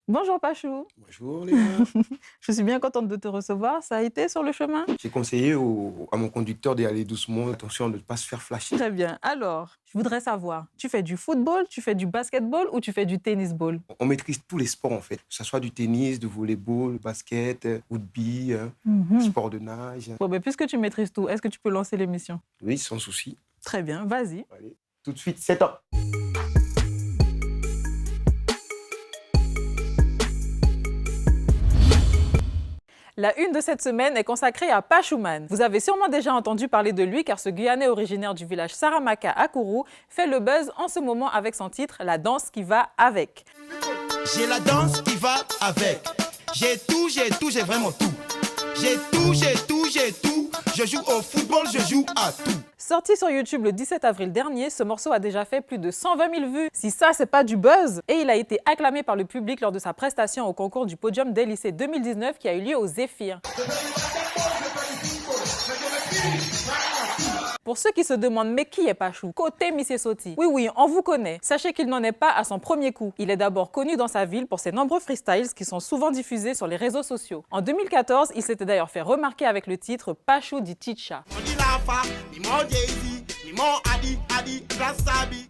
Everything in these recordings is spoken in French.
Bonjour Pachou, Bonjour Léa. je suis bien contente de te recevoir. Ça a été sur le chemin? J'ai conseillé à mon conducteur d'y aller doucement, attention de ne pas se faire flasher. Très bien. Alors, je voudrais savoir, tu fais du football, tu fais du basketball ou tu fais du tennisball? On maîtrise tous les sports en fait, que ce soit du tennis, du volleyball, basket, rugby, Mhm. sport de nage. Bon, ben, puisque tu maîtrises tout, est-ce que tu peux lancer l'émission? Oui, sans souci. Très bien, vas-y. Allez, tout de suite, 7 ans. La une de cette semaine est consacrée à Pachouman. Vous avez sûrement déjà entendu parler de lui car ce Guyanais originaire du village Saramaka à Kourou fait le buzz en ce moment avec son titre La danse qui va avec. J'ai la danse qui va avec. J'ai tout, j'ai vraiment tout. J'ai tout. Je joue au football, je joue à tout. Sorti sur YouTube le 17 avril dernier, ce morceau a déjà fait plus de 120 000 vues. Si ça, c'est pas du buzz! Et il a été acclamé par le public lors de sa prestation au concours du podium des lycées 2019 qui a eu lieu au Zéphyr. Pour ceux qui se demandent mais qui est Pachou, côté Missy Soti. Oui, on vous connaît. Sachez qu'il n'en est pas à son premier coup. Il est d'abord connu dans sa ville pour ses nombreux freestyles qui sont souvent diffusés sur les réseaux sociaux. En 2014, il s'était d'ailleurs fait remarquer avec le titre Pachou di Ticha.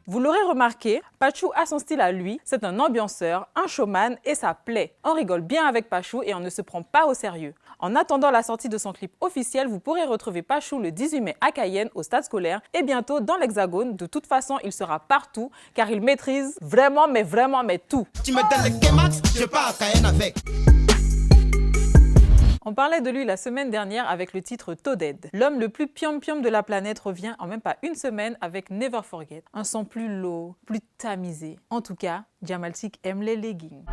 Vous l'aurez remarqué, Pachou a son style à lui, c'est un ambianceur, un showman et ça plaît. On rigole bien avec Pachou et on ne se prend pas au sérieux. En attendant la sortie de son clip officiel, vous pourrez retrouver Pachou le 18 mai à Cayenne au stade scolaire et bientôt dans l'Hexagone. De toute façon, il sera partout car il maîtrise vraiment mais tout. Tu me donnes le K-Max, je pars à Cayenne avec. On parlait de lui la semaine dernière avec le titre Toaded. L'homme le plus piom-piom de la planète revient en même pas une semaine avec Never Forget. Un son plus low, plus tamisé. En tout cas, Jamaltic aime les leggings.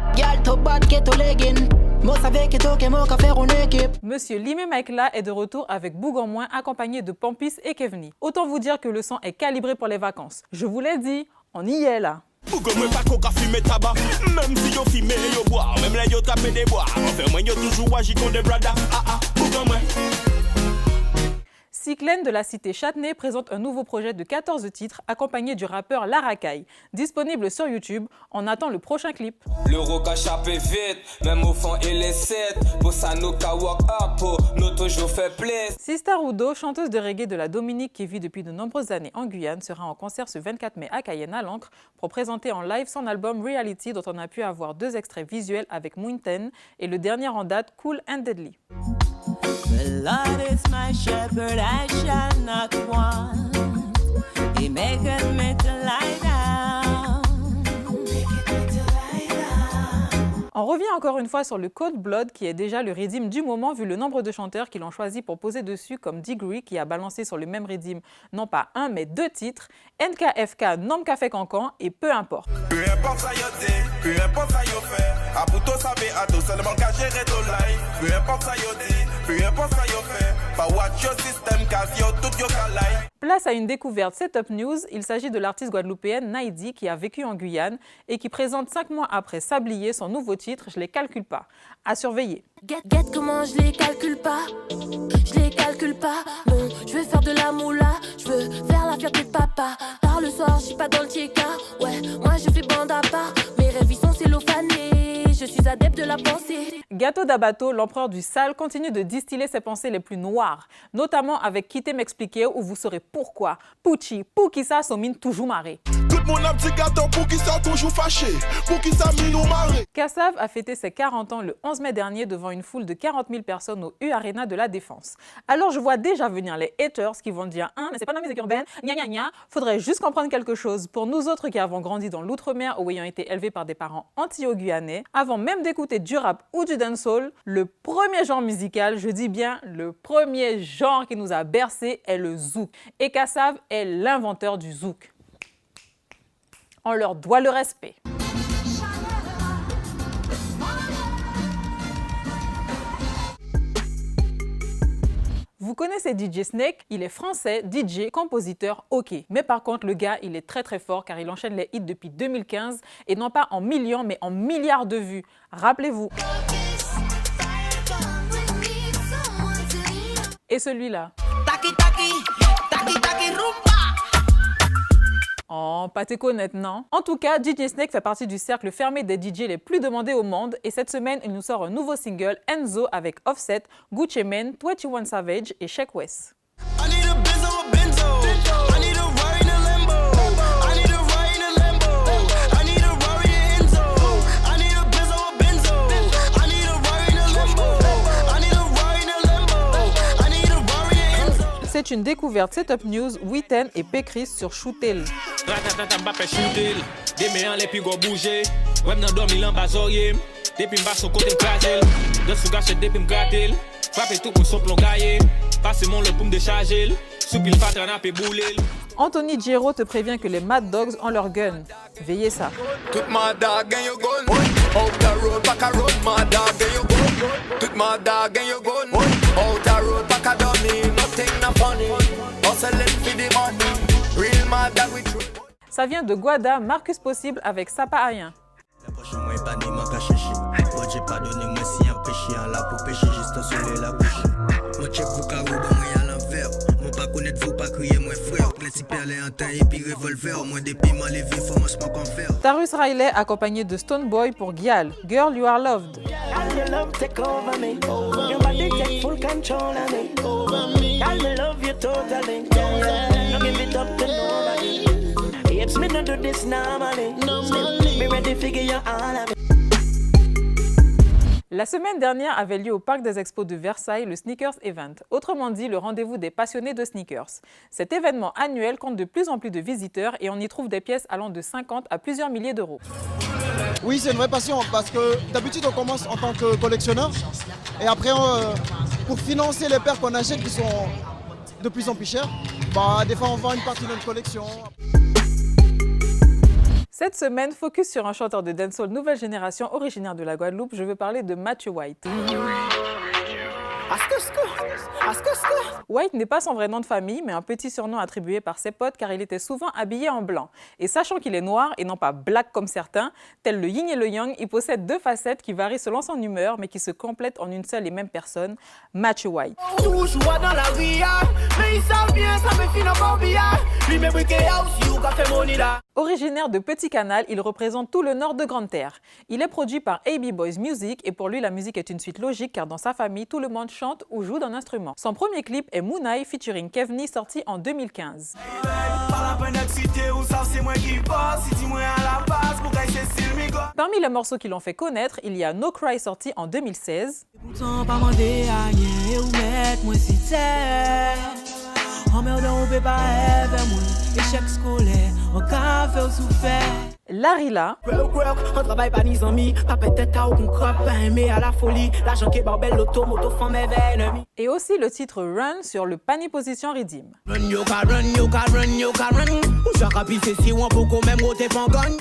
Monsieur Limé Maikla est de retour avec Bougon-Moins accompagné de Pampis et Kevni. Autant vous dire que le son est calibré pour les vacances. Je vous l'ai dit, on y est là. Bougon-Moins pas qu'on fume tabac. Même si yo fume, yo boire. Même là yo tape des bois. Enfin moi yo toujours agi comme des bradas. Bougon-Moins. Cyclène de la cité Châtenay présente un nouveau projet de 14 titres accompagné du rappeur Laracaille. Disponible sur YouTube, on attend le prochain clip. Le rock a chapé vite, même au fond il est 7. Pour ça nous ka walk up, pour nous toujours fait plaisir. Sista Rudo, chanteuse de reggae de la Dominique qui vit depuis de nombreuses années en Guyane, sera en concert ce 24 mai à Cayenne à l'Ancre pour présenter en live son album Reality dont on a pu avoir 2 extraits visuels avec Mountain et le dernier en date Cool and Deadly. The Lord is my shepherd, I shall not want. He maketh me to lie down. On revient encore une fois sur le Code Blood qui est déjà le rythme du moment vu le nombre de chanteurs qui l'ont choisi pour poser dessus comme Degree qui a balancé sur le même rythme non pas un mais 2 titres, NKFK, Nom Café Cancan et Peu importe. Peu importe ça yo t'es, peu importe ça yo fait. A pour toi ça fait à tout seulement qu'à gérer ton life. Peu importe ça yo t'es, peu importe ça yo fait. Pas watch your system car yo tout yo ka life. Place à une découverte Setup News, il s'agit de l'artiste guadeloupéenne Naidi qui a vécu en Guyane et qui présente 5 mois après Sablier son nouveau titre Je les calcule pas. À surveiller. Get comment je les calcule pas. Je les calcule pas. Non, je veux faire de la moula. Je veux faire la fierté de papa. Tard le soir, je suis pas dans le tieka. Ouais, moi je fais bande à part. Mes rêves ils sont cellophanés. Je suis adepte de la pensée. Gato Dabato, l'empereur du sale, continue de distiller ses pensées les plus noires, notamment avec Quitter m'expliquer où vous saurez pourquoi. Pucci, pour qui ça, Somine toujours marré. Tout le monde a petit gâteau pour qui ça toujours fâché. Pour qui ça mis nous marrer. Kassav a fêté ses 40 ans le 11 mai dernier devant une foule de 40 000 personnes au U-Arena de la Défense. Alors je vois déjà venir les haters qui vont dire « mais c'est pas dans la musique urbaine, gna gna gna ». Faudrait juste comprendre quelque chose. Pour nous autres qui avons grandi dans l'outre-mer ou ayant été élevés par des parents anti-guyanais, avant même d'écouter du rap ou du dancehall, le premier genre musical, je dis bien le premier genre qui nous a bercé est le zouk. Et Kassav est l'inventeur du zouk. On leur doit le respect. Vous connaissez DJ Snake, il est français, DJ, compositeur, ok. Mais par contre, le gars, il est très fort car il enchaîne les hits depuis 2015 et non pas en millions mais en milliards de vues. Rappelez-vous. Et celui-là. Oh, pas te connaître, non? En tout cas, DJ Snake fait partie du cercle fermé des DJ les plus demandés au monde et cette semaine, il nous sort un nouveau single, Enzo, avec Offset, Gucci Mane, 21 Savage et Sheck West. I need a Benz or a Benzo. I need a Rari in a Lambo. I need a Rari in a Lambo. I need a Rari in Enzo. I need a Benz or a Benzo. I need a Rari in a Lambo. I need a Rari in a Lambo. I need a Rari in Enzo. C'est une découverte Setup News, Witten et P. Chris sur Shootel. Ratata Mbappé shootel, des mains les plus gros bouger. Web nan dormi l'en bas oreille. Depuis m'bas son côté m'craser. De sous gâcher depuis m'gratter. Frappé tout pour son plomb gaillé. Passez mon le pour me décharger. Soupil patron à bouler. Anthony Giro te prévient que les Mad Dogs ont leur gun. Veillez ça. Tout my dog and your gun. Out the road, back a road, my dog and your gun. Tout my dog and your gun. Out the road, back a dummy. Nothing not funny. Hustling for the money. Real my dog with true. Ça vient de Guada, Marcus Possible avec Sapa Ayen. La prochaine moi pas ni manque à chercher. Moi j'ai pas donné moi si un péché en là pour pécher juste sur la bouche. Moi check vous carreau moi à l'envers. Moi pas connaître vous pas crier moi frère. Classique perlé en taille et puis revolver. Moi des piments levé faut moi smoke en fer. Tarus Riley accompagné de Stone Boy pour Gyal, Girl You Are Loved. Your love take over me. Your body take full control of me. I love you totally. Don't give it up to nobody. It's me not do this normally. Me ready figure you all of me. La semaine dernière avait lieu au Parc des Expos de Versailles le Sneakers Event, autrement dit le rendez-vous des passionnés de sneakers. Cet événement annuel compte de plus en plus de visiteurs et on y trouve des pièces allant de 50 à plusieurs milliers d'euros. Oui, c'est une vraie passion parce que d'habitude on commence en tant que collectionneur et après pour financer les paires qu'on achète qui sont de plus en plus chères, des fois on vend une partie de notre collection. Cette semaine, focus sur un chanteur de dancehall nouvelle génération originaire de la Guadeloupe, je veux parler de Matthew White. White n'est pas son vrai nom de famille, mais un petit surnom attribué par ses potes car il était souvent habillé en blanc. Et sachant qu'il est noir et non pas black comme certains, tel le yin et le yang, il possède deux facettes qui varient selon son humeur mais qui se complètent en une seule et même personne, Matthew White. Originaire de Petit Canal, il représente tout le nord de Grande-Terre. Il est produit par AB Boys Music et pour lui la musique est une suite logique car dans sa famille tout le monde chante ou joue d'un instrument. Son premier clip est Moonai featuring Kevni sorti en 2015. Parmi les morceaux qui l'ont fait connaître, il y a No Cry sorti en 2016. Larila. Et aussi le titre Run sur le Pani Position Redeem.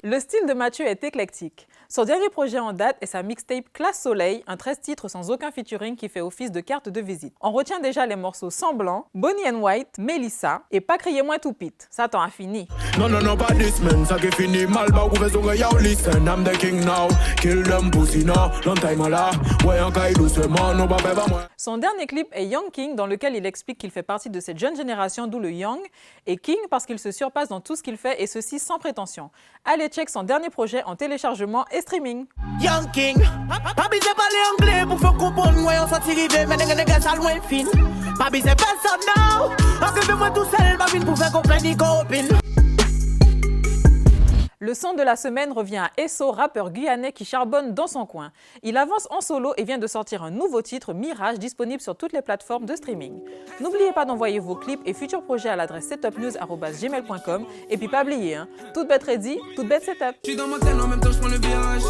Le style de Mathieu est éclectique. Son dernier projet en date est sa mixtape Classe Soleil, un 13 titres sans aucun featuring qui fait office de carte de visite. On retient déjà les morceaux Semblant, Bonnie and White, Mélissa et Pas crier moins tout pite. Ça t'en a fini. Non, pas this man, ça qui fini mal, bah, vous faites yo, listen, I'm the king now. Kill them pussy now, long time là. Ouais, en caille doucement, non, pas moi. Son dernier clip est Young King, dans lequel il explique qu'il fait partie de cette jeune génération, d'où le Young, et King parce qu'il se surpasse dans tout ce qu'il fait, et ceci sans prétention. Allez check son dernier projet en téléchargement et streaming. Young King, pas besoin de parler anglais pour faire comprendre moi on s'en tire mais les gars ça loin fin. Pas besoin de personne now, parce que moi tout seul pas vinn pour faire comprendre les copines. Le son de la semaine revient à Esso, rappeur guyanais qui charbonne dans son coin. Il avance en solo et vient de sortir un nouveau titre, Mirage, disponible sur toutes les plateformes de streaming. N'oubliez pas d'envoyer vos clips et futurs projets à l'adresse setupnews@gmail.com. Et puis pas oublier, toute bête ready, toute bête setup. Je suis dans mon tel, en même temps je prends le virage.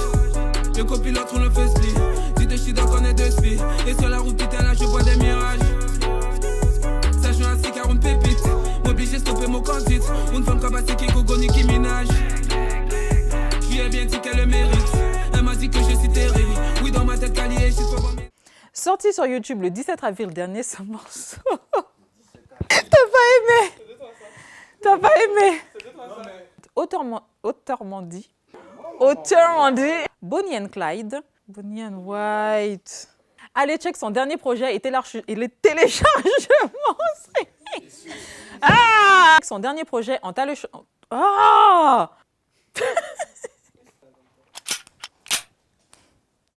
Le copilote, on le fait split. Si t'es chic, on est deux spies. Et sur la route, putain, là je vois des mirages. Ça joue ainsi 40 pépites. M'obligé stopper mon candidat. Une femme cabassée qui gogo Nicki Minaj. Je lui ai bien dit qu'elle le mérite. Elle m'a dit que je suis terrible. Oui, dans ma tête, Cali, je suis pas bon. Sorti sur YouTube le 17 avril dernier, ce morceau. T'as pas aimé? T'as pas aimé? Autrement dit. Bonnie and Clyde. Bonnie and White. Allez, check son dernier projet et les téléchargements. Son dernier projet en Ah